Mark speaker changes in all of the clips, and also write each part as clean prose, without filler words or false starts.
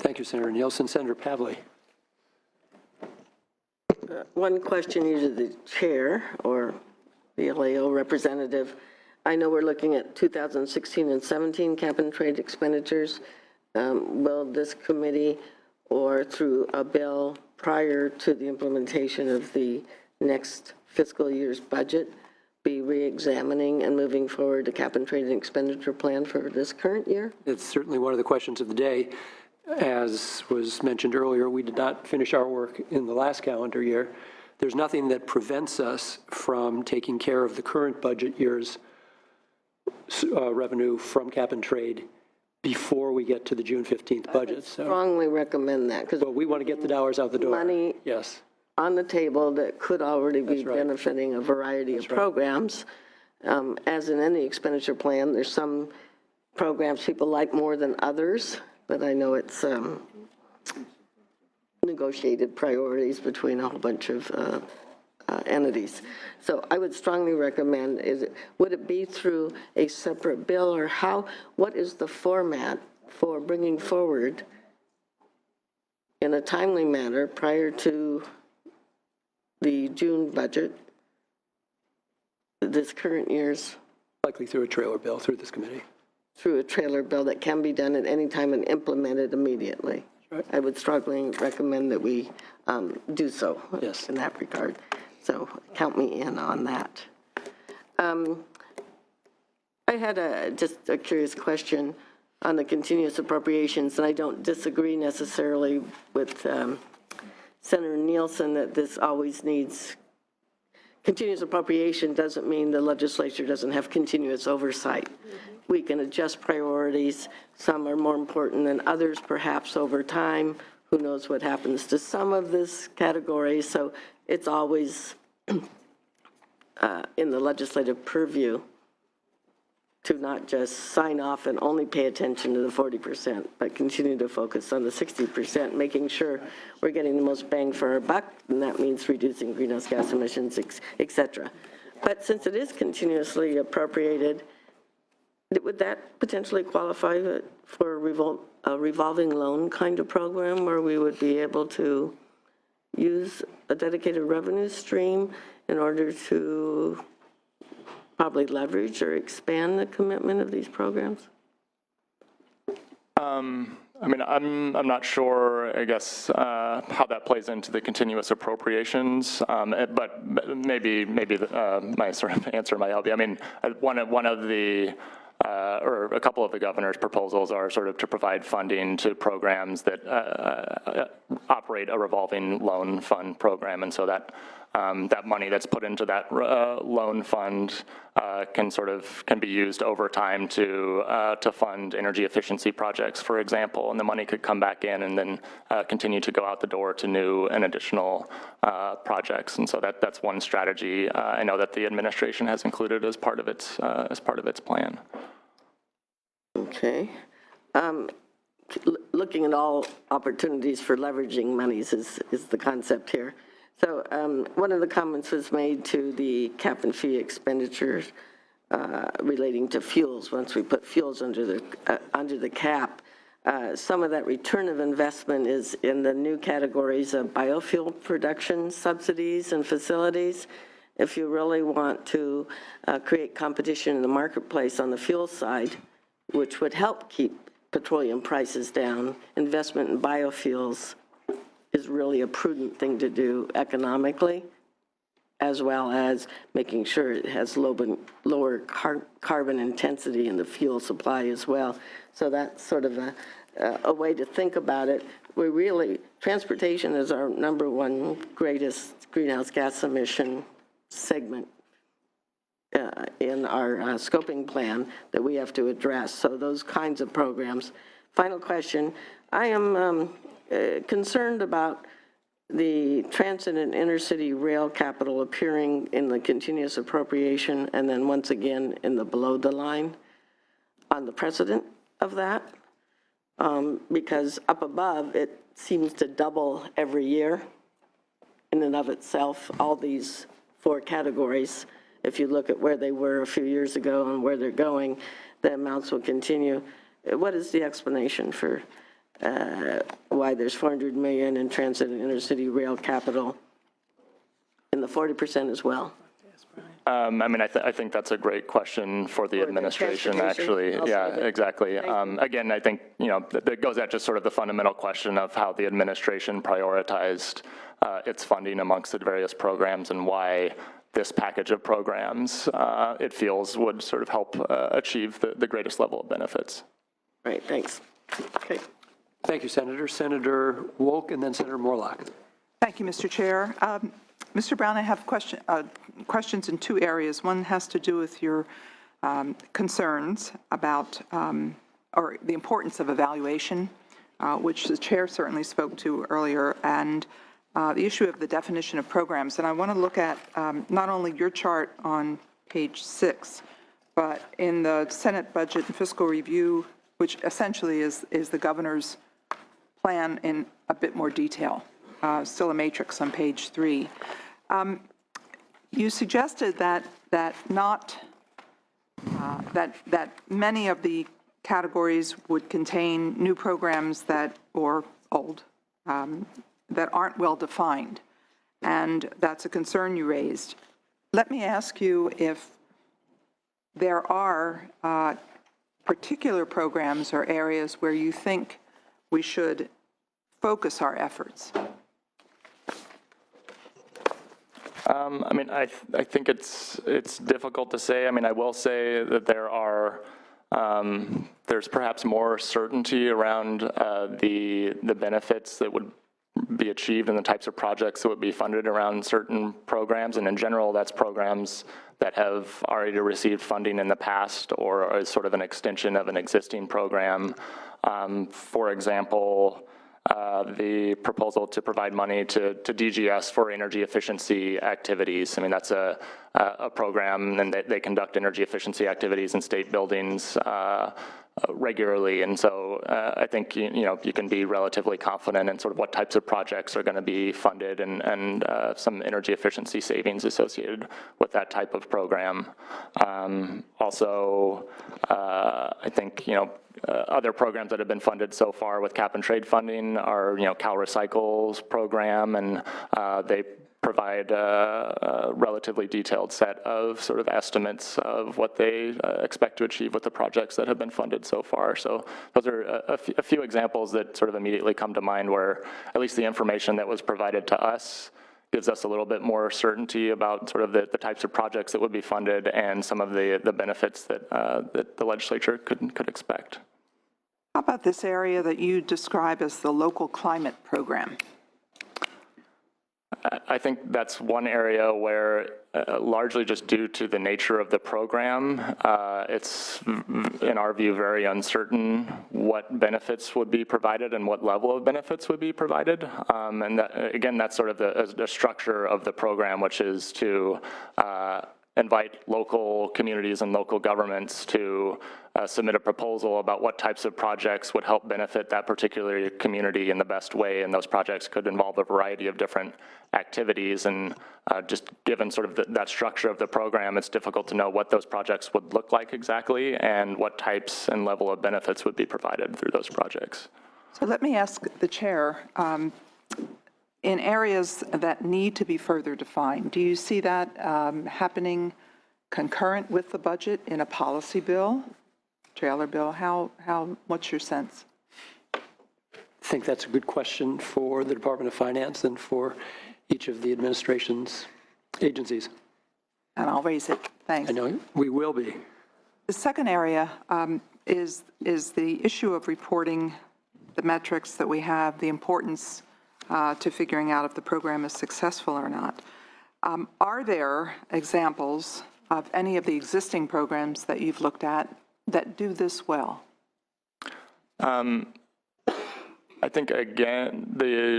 Speaker 1: Thank you, Senator Nielsen. Senator Pavley.
Speaker 2: One question either the chair or the LAO representative. I know we're looking at 2016 and 17 cap and trade expenditures. Will this committee or through a bill prior to the implementation of the next fiscal year's budget be re-examining and moving forward a cap and trade and expenditure plan for this current year?
Speaker 1: It's certainly one of the questions of the day. As was mentioned earlier, we did not finish our work in the last calendar year. There's nothing that prevents us from taking care of the current budget year's revenue from cap and trade before we get to the June 15th budget.
Speaker 2: I strongly recommend that, because
Speaker 1: we want to get the dollars out the door.
Speaker 2: Money
Speaker 1: yes.
Speaker 2: on the table that could already be benefiting a variety of programs. As in any expenditure plan, there's some programs people like more than others, but I know it's negotiated priorities between a whole bunch of entities. So I would strongly recommend, would it be through a separate bill, or what is the format for bringing forward in a timely manner prior to the June budget, this current year's?
Speaker 1: Likely through a trailer bill through this committee.
Speaker 2: Through a trailer bill that can be done at any time and implemented immediately.
Speaker 1: Right.
Speaker 2: I would strongly recommend that we do so
Speaker 1: yes.
Speaker 2: in that regard. So count me in on that. I had just a curious question on the continuous appropriations, and I don't disagree necessarily with Senator Nielsen that this always needs continuous appropriation. Doesn't mean the legislature doesn't have continuous oversight. We can adjust priorities. Some are more important than others, perhaps over time. Who knows what happens to some of this category? So it's always in the legislative purview to not just sign off and only pay attention to the 40%, but continue to focus on the 60%, making sure we're getting the most bang for our buck, and that means reducing greenhouse gas emissions, et cetera. But since it is continuously appropriated, would that potentially qualify for a revolving loan kind of program where we would be able to use a dedicated revenue stream in order to probably leverage or expand the commitment of these programs?
Speaker 3: I mean, I'm not sure, I guess, how that plays into the continuous appropriations, but maybe my sort of answer might help you. I mean, one of the or a couple of the governor's proposals are sort of to provide funding to programs that operate a revolving loan fund program, and so that that money that's put into that loan fund can be used over time to fund energy efficiency projects, for example, and the money could come back in and then continue to go out the door to new and additional projects, and so that's one strategy I know that the administration has included as part of its plan.
Speaker 2: Okay. Looking at all opportunities for leveraging monies is the concept here. So one of the comments was made to the cap and fee expenditures relating to fuels. Once we put fuels under the cap, some of that return of investment is in the new categories of biofuel production subsidies and facilities. If you really want to create competition in the marketplace on the fuel side, which would help keep petroleum prices down, investment in biofuels is really a prudent thing to do economically, as well as making sure it has lower carbon intensity in the fuel supply as well. So that's sort of a way to think about it. Transportation is our #1 greatest greenhouse gas emission segment in our scoping plan that we have to address. So those kinds of programs. Final question. I am concerned about the transit and intercity rail capital appearing in the continuous appropriation and then once again in the below the line on the precedent of that, because up above it seems to double every year in and of itself, all these 4 categories. If you look at where they were a few years ago and where they're going, the amounts will continue. What is the explanation for why there's 400 million in transit and intercity rail capital in the 40% as well.
Speaker 3: I mean, I think that's a great question for the administration,
Speaker 2: transportation
Speaker 3: actually.
Speaker 2: also,
Speaker 3: Yeah,
Speaker 2: but-
Speaker 3: exactly. Again, I think, that goes at just sort of the fundamental question of how the administration prioritized its funding amongst the various programs and why this package of programs, it feels, would sort of help achieve the greatest level of benefits.
Speaker 2: Right, thanks. Okay.
Speaker 1: Thank you, Senator. Senator Wolk and then Senator Morlock.
Speaker 4: Thank you, Mr. Chair. Mr. Brown, I have questions in two areas. One has to do with your concerns about, or the importance of evaluation, which the chair certainly spoke to earlier, and the issue of the definition of programs. And I want to look at not only your chart on page 6, but in the Senate Budget and Fiscal Review, which essentially is the governor's plan in a bit more detail. Still a matrix on page 3. You suggested that many of the categories would contain new programs or old that aren't well defined, and that's a concern you raised. Let me ask you if there are particular programs or areas where you think we should focus our efforts.
Speaker 3: I mean, I think it's difficult to say. I mean, I will say that there's perhaps more certainty around the benefits that would be achieved and the types of projects that would be funded around certain programs. And in general, that's programs that have already received funding in the past or is sort of an extension of an existing program. For example, the proposal to provide money to DGS for energy efficiency activities. I mean, that's a program, and they conduct energy efficiency activities in state buildings regularly. And so I think, you can be relatively confident in sort of what types of projects are going to be funded and some energy efficiency savings associated with that type of program. Also, I think, other programs that have been funded so far with cap and trade funding are, Cal Recycle's program, and they provide a relatively detailed set of sort of estimates of what they expect to achieve with the projects that have been funded so far. So those are a few examples that sort of immediately come to mind where at least the information that was provided to us gives us a little bit more certainty about sort of the types of projects that would be funded and some of the benefits that the legislature could expect.
Speaker 4: How about this area that you describe as the local climate program?
Speaker 3: I think that's one area where, largely just due to the nature of the program, it's, in our view, very uncertain what benefits would be provided and what level of benefits would be provided. And that, again, that's sort of the structure of the program, which is to invite local communities and local governments to submit a proposal about what types of projects would help benefit that particular community in the best way, and those projects could involve a variety of different activities. And just given sort of that structure of the program, it's difficult to know what those projects would look like exactly and what types and level of benefits would be provided through those projects.
Speaker 4: So let me ask the chair, in areas that need to be further defined, do you see that happening concurrent with the budget in a policy bill, trailer bill? What's your sense?
Speaker 1: I think that's a good question for the Department of Finance and for each of the administration's agencies.
Speaker 4: And I'll raise it. Thanks.
Speaker 1: I know we will be.
Speaker 4: The second area is the issue of reporting the metrics that we have, the importance to figuring out if the program is successful or not. Are there examples of any of the existing programs that you've looked at that do this well?
Speaker 3: I think, again,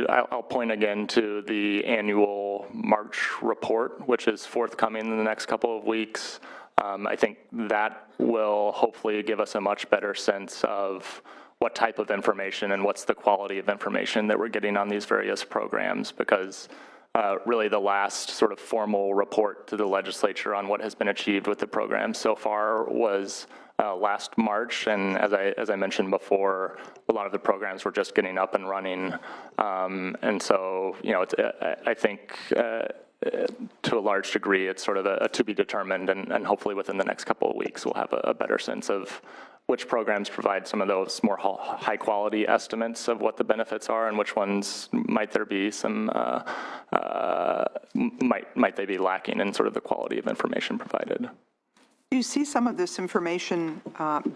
Speaker 3: I'll point again to the annual March report, which is forthcoming in the next couple of weeks. I think that will hopefully give us a much better sense of what type of information and what's the quality of information that we're getting on these various programs, because really the last sort of formal report to the legislature on what has been achieved with the program so far was last March, and as I mentioned before, a lot of the programs were just getting up and running, and so I think to a large degree it's sort of a to be determined, and hopefully within the next couple of weeks we'll have a better sense of which programs provide some of those more high quality estimates of what the benefits are, and which ones might there be some might they be lacking in sort of the quality of information provided.
Speaker 4: Do you see some of this information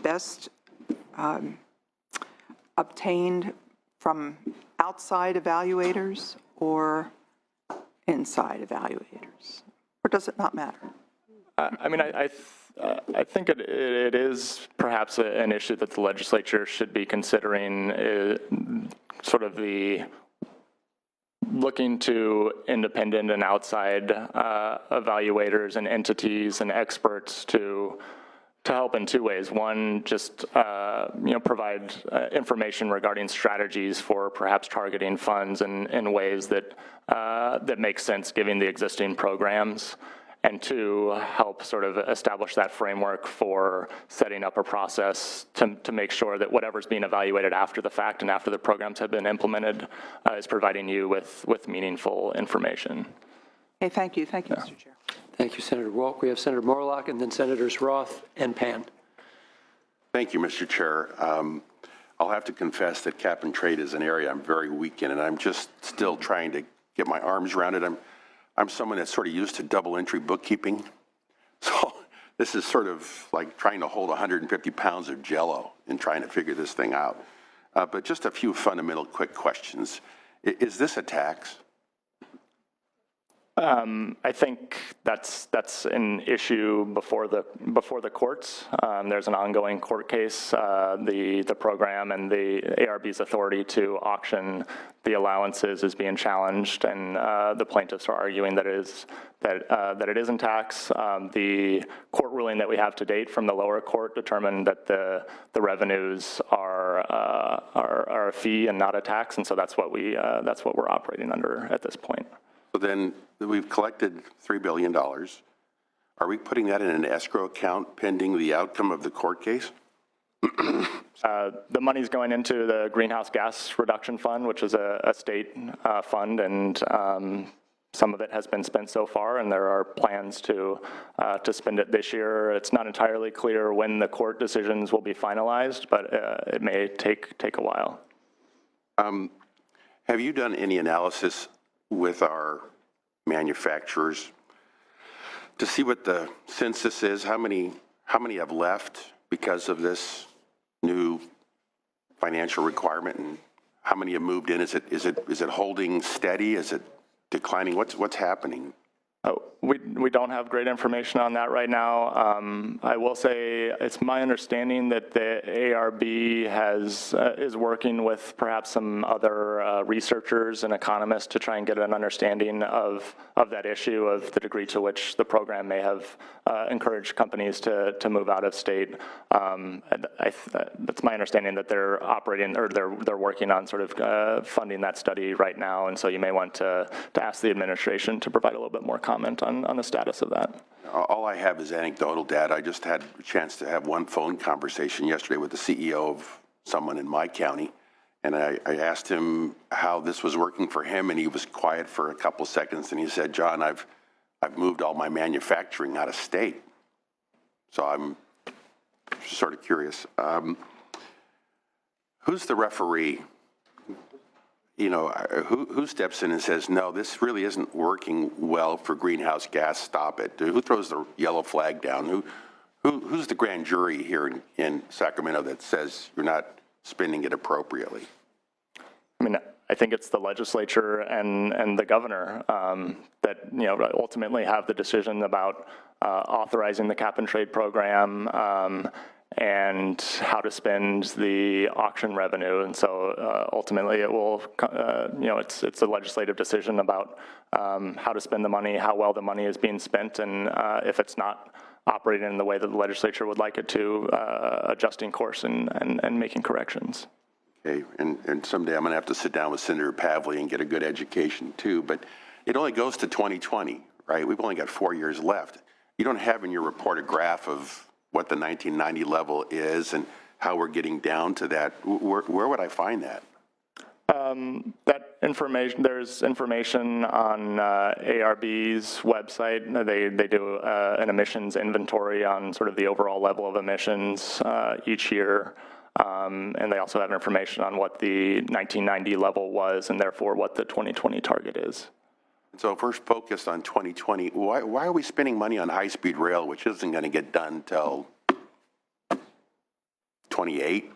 Speaker 4: best obtained from outside evaluators or inside evaluators? Or does it not matter?
Speaker 3: I mean, I think it is perhaps an issue that the legislature should be considering, sort of the looking to independent and outside evaluators and entities and experts to help in two ways. One, just provide information regarding strategies for perhaps targeting funds in ways that that make sense given the existing programs, and two, help sort of establish that framework for setting up a process to make sure that whatever's being evaluated after the fact and after the programs have been implemented is providing you with meaningful information.
Speaker 4: Okay, thank you. Thank you, Mr. Chair.
Speaker 1: Thank you, Senator Walk. We have Senator Morlock and then Senators Roth and Pan.
Speaker 5: Thank you, Mr. Chair. I'll have to confess that cap and trade is an area I'm very weak in, and I'm just still trying to get my arms around it. I'm someone that's sort of used to double entry bookkeeping. So this is sort of like trying to hold 150 pounds of Jell-O and trying to figure this thing out. But just a few fundamental quick questions. Is this a tax?
Speaker 3: I think that's an issue before the courts. There's an ongoing court case. The program and the ARB's authority to auction the allowances is being challenged, and the plaintiffs are arguing that it isn't tax. The court ruling that we have to date from the lower court determined that the revenues are a fee and not a tax, and so that's what we're operating under at this point.
Speaker 5: So then we've collected $3 billion. Are we putting that in an escrow account pending the outcome of the court case?
Speaker 3: The money's going into the Greenhouse Gas Reduction Fund, which is a state fund, and some of it has been spent so far, and there are plans to spend it this year. It's not entirely clear when the court decisions will be finalized, but it may take a while.
Speaker 5: Have you done any analysis with our manufacturers to see what the census is? How many have left because of this new financial requirement, and how many have moved in? Is it holding steady? Is it declining? What's happening?
Speaker 3: We don't have great information on that right now. I will say it's my understanding that the ARB is working with perhaps some other researchers and economists to try and get an understanding of that issue, of the degree to which the program may have encouraged companies to move out of state. That's my understanding that they're operating, or they're working on sort of funding that study right now, and so you may want to ask the administration to provide a little bit more comment on the status of that.
Speaker 5: All I have is anecdotal data. I just had a chance to have one phone conversation yesterday with the CEO of someone in my county, and I asked him how this was working for him, and he was quiet for a couple seconds, and he said, "John, I've moved all my manufacturing out of state." So I'm sort of curious. Who's the referee? You know, who steps in and says, no, this really isn't working well for greenhouse gas, stop it? Who throws the yellow flag down? Who's the grand jury here in Sacramento that says you're not spending it appropriately?
Speaker 3: I mean, I think it's the legislature and the governor that, ultimately have the decision about authorizing the cap and trade program, and how to spend the auction revenue. And so ultimately it will, it's a legislative decision about how to spend the money, how well the money is being spent, and if it's not operating in the way that the legislature would like it to, adjusting course and making corrections.
Speaker 5: Okay, and someday I'm going to have to sit down with Senator Pavley and get a good education too, but it only goes to 2020, right? We've only got 4 years left. You don't have in your report a graph of what the 1990 level is and how we're getting down to that, where would I find that?
Speaker 3: That information, there's information on ARB's website. They do an emissions inventory on sort of the overall level of emissions each year. And they also have information on what the 1990 level was and therefore what the 2020 target is.
Speaker 5: So if we're focused on 2020, why are we spending money on high-speed rail, which isn't going to get done till 28?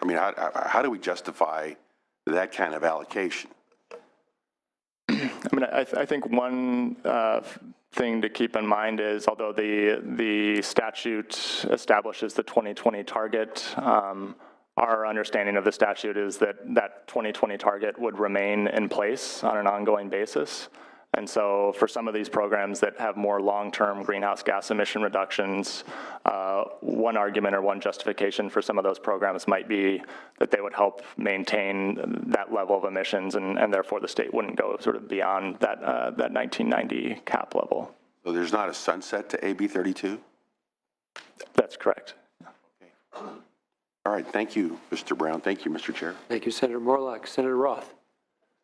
Speaker 5: I mean, how do we justify that kind of allocation?
Speaker 3: I mean, I think one thing to keep in mind is, although the statute establishes the 2020 target, our understanding of the statute is that that 2020 target would remain in place on an ongoing basis. And so for some of these programs that have more long-term greenhouse gas emission reductions, one argument or one justification for some of those programs might be that they would help maintain that level of emissions, and therefore the state wouldn't go sort of beyond that 1990 cap level.
Speaker 5: So there's not a sunset to AB 32?
Speaker 3: That's correct.
Speaker 5: All right, thank you, Mr. Brown. Thank you, Mr. Chair.
Speaker 1: Thank you, Senator Morlock. Senator Roth.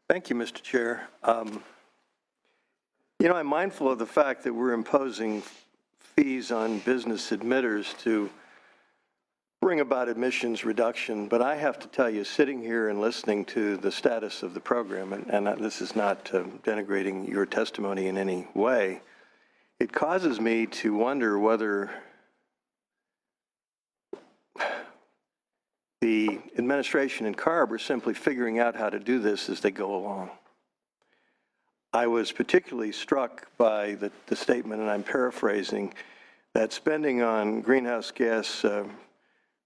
Speaker 6: Thank you, Mr. Chair. You know, I'm mindful of the fact that we're imposing fees on business emitters to bring about emissions reduction, but I have to tell you, sitting here and listening to the status of the program, and this is not denigrating your testimony in any way, it causes me to wonder whether the administration and CARB are simply figuring out how to do this as they go along. I was particularly struck by the statement, and I'm paraphrasing, that spending on greenhouse gas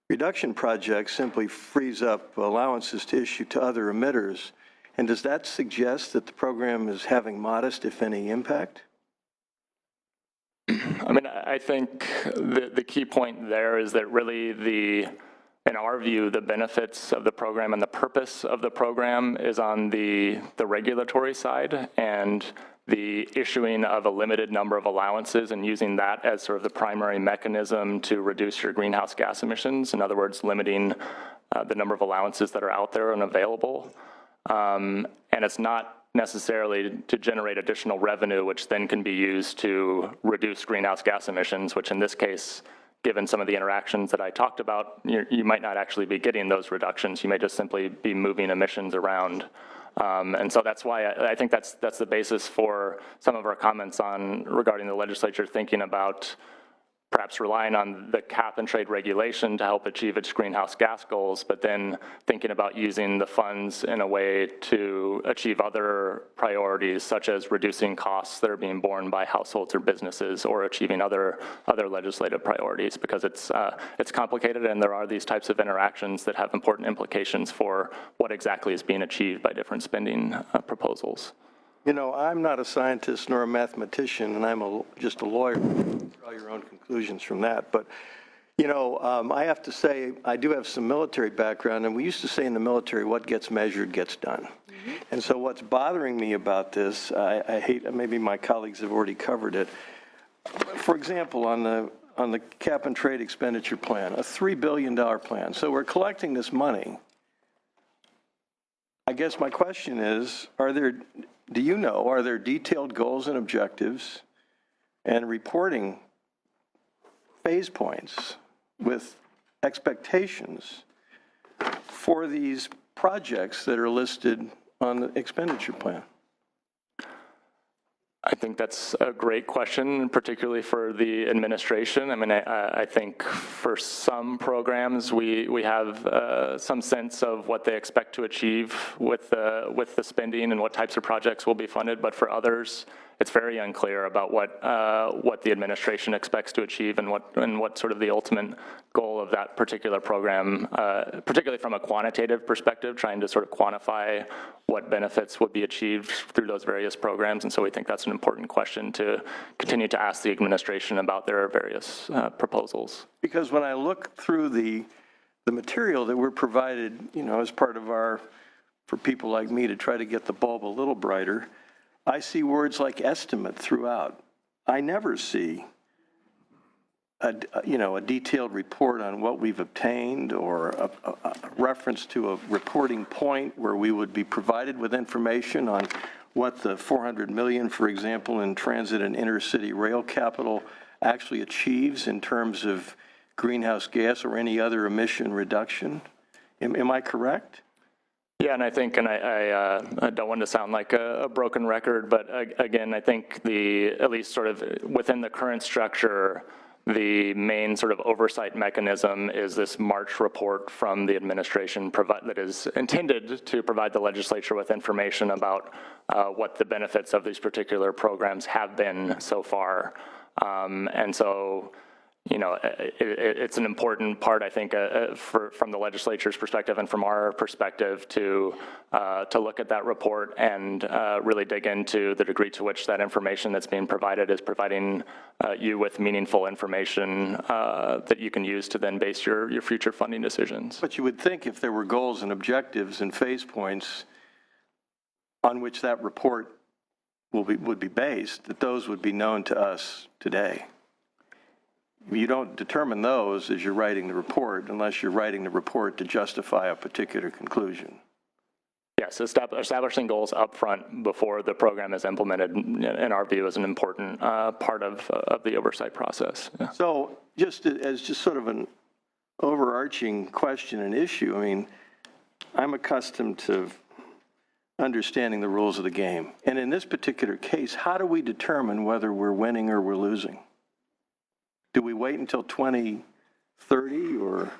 Speaker 6: reduction projects simply frees up allowances to issue to other emitters. And does that suggest that the program is having modest, if any, impact?
Speaker 3: I mean, I think the key point there is that really in our view, the benefits of the program and the purpose of the program is on the regulatory side, and the issuing of a limited number of allowances and using that as sort of the primary mechanism to reduce your greenhouse gas emissions. In other words, limiting the number of allowances that are out there and available. And it's not necessarily to generate additional revenue, which then can be used to reduce greenhouse gas emissions, which in this case, given some of the interactions that I talked about, you might not actually be getting those reductions. You may just simply be moving emissions around. And so that's why I think that's the basis for some of our comments regarding the legislature thinking about perhaps relying on the cap and trade regulation to help achieve its greenhouse gas goals, but then thinking about using the funds in a way to achieve other priorities, such as reducing costs that are being borne by households or businesses, or achieving other legislative priorities, because it's complicated, and there are these types of interactions that have important implications for what exactly is being achieved by different spending proposals.
Speaker 6: You know, I'm not a scientist nor a mathematician, and I'm just a lawyer. Draw your own conclusions from that. But, you know, I have to say, I do have some military background, and we used to say in the military, what gets measured gets done. Mm-hmm. And so what's bothering me about this, I hate, maybe my colleagues have already covered it. For example, on the cap and trade expenditure plan, a $3 billion plan. So we're collecting this money. I guess my question is, are there detailed goals and objectives and reporting phase points with expectations for these projects that are listed on the expenditure plan?
Speaker 3: I think that's a great question, particularly for the administration. I mean, I think for some programs, we have some sense of what they expect to achieve with the spending and what types of projects will be funded. But for others, it's very unclear about what the administration expects to achieve and what sort of the ultimate goal of that particular program, particularly from a quantitative perspective, trying to sort of quantify what benefits would be achieved through those various programs. And so we think that's an important question to continue to ask the administration about their various proposals.
Speaker 6: Because when I look through the material that we're provided, you know, as part of for people like me to try to get the bulb a little brighter, I see words like estimate throughout. I never see a detailed report on what we've obtained, or a reference to a reporting point where we would be provided with information on what the 400 million, for example, in transit and intercity rail capital actually achieves in terms of greenhouse gas or any other emission reduction? Am I correct?
Speaker 3: Yeah, and I think, and I don't want to sound like a broken record, but again, I think at least sort of within the current structure, the main sort of oversight mechanism is this March report from the administration that is intended to provide the legislature with information about what the benefits of these particular programs have been so far. And so, it's an important part, I think, from the legislature's perspective and from our perspective to look at that report and really dig into the degree to which that information that's being provided is providing you with meaningful information that you can use to then base your future funding decisions.
Speaker 6: But you would think if there were goals and objectives and phase points on which that report would be based, that those would be known to us today. You don't determine those as you're writing the report unless you're writing the report to justify a particular conclusion.
Speaker 3: Yes, establishing goals up front before the program is implemented, in our view, is an important part of the oversight process. Yeah.
Speaker 6: So just sort of an overarching question and issue, I mean, I'm accustomed to understanding the rules of the game. And in this particular case, how do we determine whether we're winning or we're losing? Do we wait until 2030 or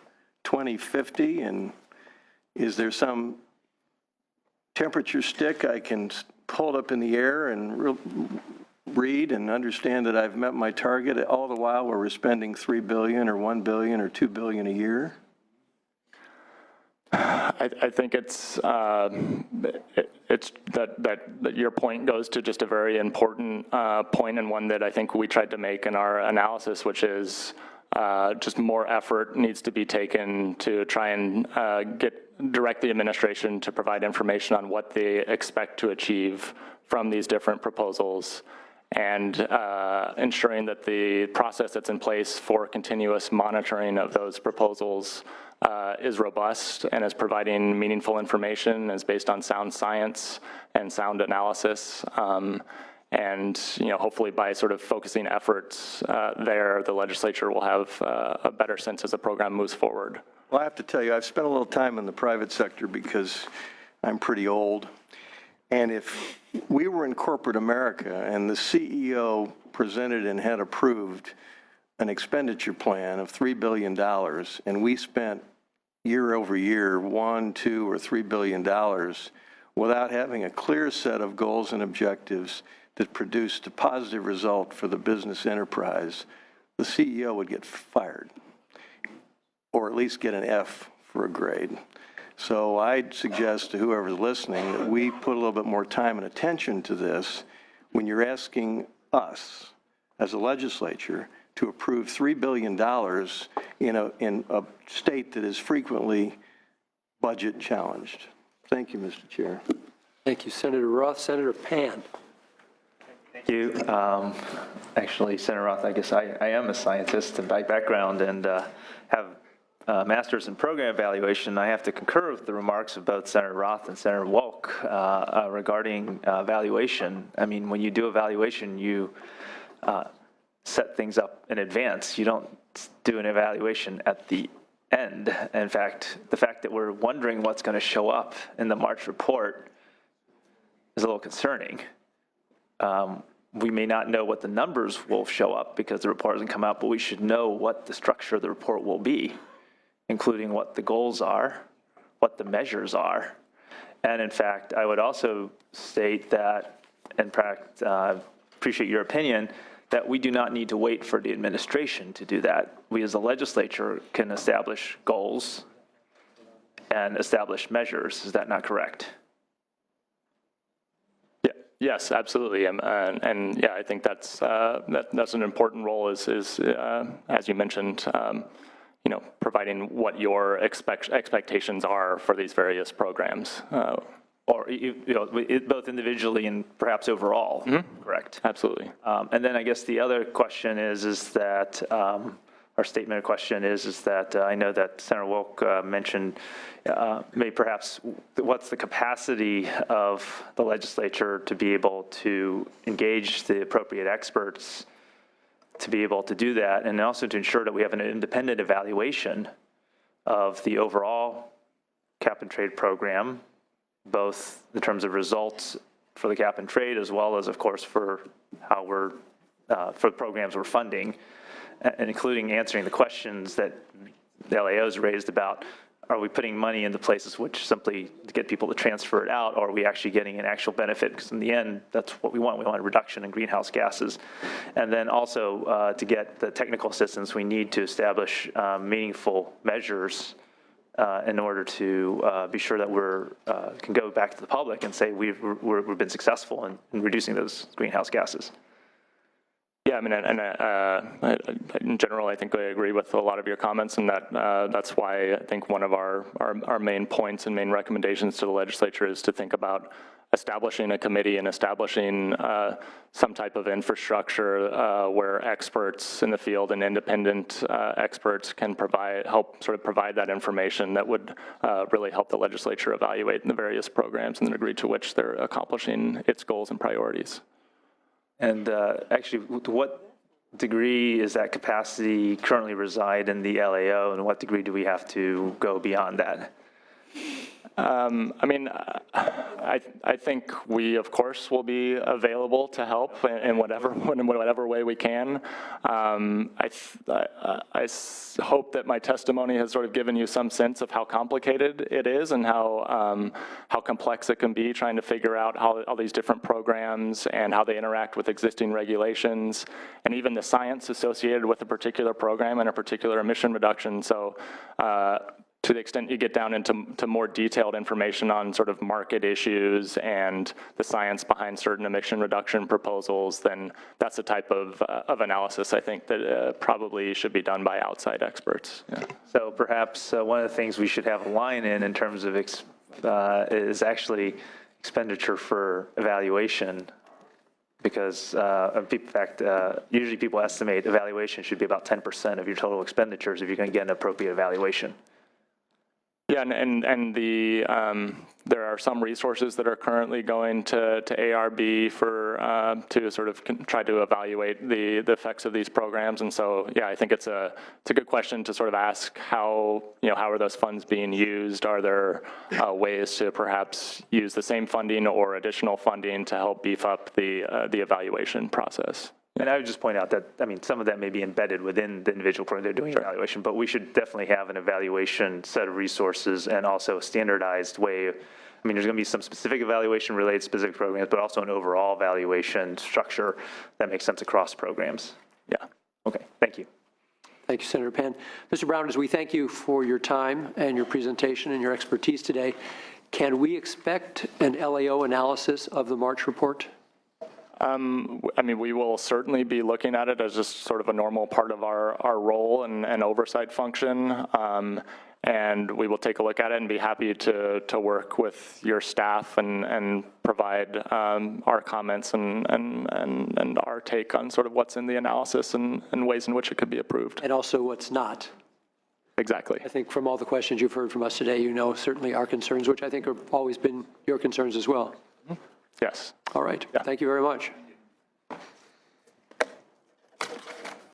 Speaker 6: 2050? And is there some temperature stick I can hold up in the air and read and understand that I've met my target, all the while where we're spending $3 billion or $1 billion or $2 billion a year?
Speaker 3: I think it's that your point goes to just a very important point, and one that I think we tried to make in our analysis, which is just more effort needs to be taken to try and direct the administration to provide information on what they expect to achieve from these different proposals, and ensuring that the process that's in place for continuous monitoring of those proposals is robust and is providing meaningful information, is based on sound science and sound analysis. And hopefully by sort of focusing efforts there, the legislature will have a better sense as the program moves forward.
Speaker 6: Well, I have to tell you, I've spent a little time in the private sector because I'm pretty old. And if we were in corporate America and the CEO presented and had approved an expenditure plan of $3 billion, and we spent year over year $1, $2, or $3 billion without having a clear set of goals and objectives that produced a positive result for the business enterprise, the CEO would get fired, or at least get an F for a grade. So I'd suggest to whoever's listening that we put a little bit more time and attention to this when you're asking us as a legislature to approve $3 billion in a state that is frequently budget challenged. Thank you, Mr. Chair.
Speaker 1: Thank you, Senator Roth. Senator Pan.
Speaker 7: Thank you. Actually, Senator Roth, I guess I am a scientist by background and have a master's in program evaluation. I have to concur with the remarks of both Senator Roth and Senator Wolk regarding evaluation. I mean, when you do evaluation, you set things up in advance. You don't do an evaluation at the end. In fact, the fact that we're wondering what's going to show up in the March report is a little concerning. We may not know what the numbers will show up because the report hasn't come out, but we should know what the structure of the report will be, including what the goals are, what the measures are. And in fact, I would also state that, in fact, appreciate your opinion, that we do not need to wait for the administration to do that. We as a legislature can establish goals and establish measures. Is that not correct?
Speaker 3: Yeah, yes, absolutely. And yeah, I think that's an important role is as you mentioned, providing what your expectations are for these various programs.
Speaker 7: Or both individually and perhaps overall, correct?
Speaker 3: Absolutely.
Speaker 7: And then I guess the other question is that our statement of question is that I know that Senator Wilk mentioned maybe perhaps what's the capacity of the legislature to be able to engage the appropriate experts to be able to do that, and also to ensure that we have an independent evaluation of the overall cap and trade program, both in terms of results for the cap and trade, as well as, of course, for how we're, for the programs we're funding, and including answering the questions that the LAO's raised about, are we putting money into places which simply to get people to transfer it out, or are we actually getting an actual benefit? Because in the end, that's what we want. We want a reduction in greenhouse gases. And then also to get the technical assistance we need to establish meaningful measures in order to be sure that we're can go back to the public and say we've been successful in reducing those greenhouse gases.
Speaker 3: Yeah, I mean, in general, I think I agree with a lot of your comments, and that's why I think one of our main points and main recommendations to the legislature is to think about establishing a committee and establishing some type of infrastructure where experts in the field and independent experts can help provide that information that would really help the legislature evaluate the various programs and the degree to which they're accomplishing its goals and priorities.
Speaker 7: And actually, to what degree is that capacity currently reside in the LAO, and what degree do we have to go beyond that?
Speaker 3: I mean, I think we, of course, will be available to help in whatever way we can. I hope that my testimony has sort of given you some sense of how complicated it is and how complex it can be trying to figure out how all these different programs and how they interact with existing regulations and even the science associated with a particular program and a particular emission reduction. So to the extent you get down into more detailed information on sort of market issues and the science behind certain emission reduction proposals, then that's the type of analysis I think that probably should be done by outside experts. Yeah.
Speaker 7: So perhaps one of the things we should have a line in terms of is actually expenditure for evaluation, because in fact, usually people estimate evaluation should be about 10% of your total expenditures if you're going to get an appropriate evaluation.
Speaker 3: Yeah, and the there are some resources that are currently going to ARB for to sort of try to evaluate the effects of these programs, and so yeah, I think it's a good question to sort of ask how are those funds being used? Are there ways to perhaps use the same funding or additional funding to help beef up the evaluation process?
Speaker 7: And I would just point out that, I mean, some of that may be embedded within the individual program they're doing evaluation, but we should definitely have an evaluation set of resources and also a standardized way. I mean, there's going to be some specific evaluation related to specific programs, but also an overall evaluation structure that makes sense across programs.
Speaker 3: Yeah.
Speaker 7: Okay, thank you.
Speaker 1: Thank you, Senator Pan. Mr. Brown, as we thank you for your time and your presentation and your expertise today, can we expect an LAO analysis of the March report?
Speaker 3: I mean, we will certainly be looking at it as just sort of a normal part of our role and oversight function. And we will take a look at it and be happy to work with your staff and provide our comments and our take on sort of what's in the analysis and ways in which it could be approved.
Speaker 1: And also what's not.
Speaker 3: Exactly.
Speaker 1: I think from all the questions you've heard from us today, certainly our concerns, which I think have always been your concerns as well.
Speaker 3: Yes.
Speaker 1: All right. Yeah. Thank you very much.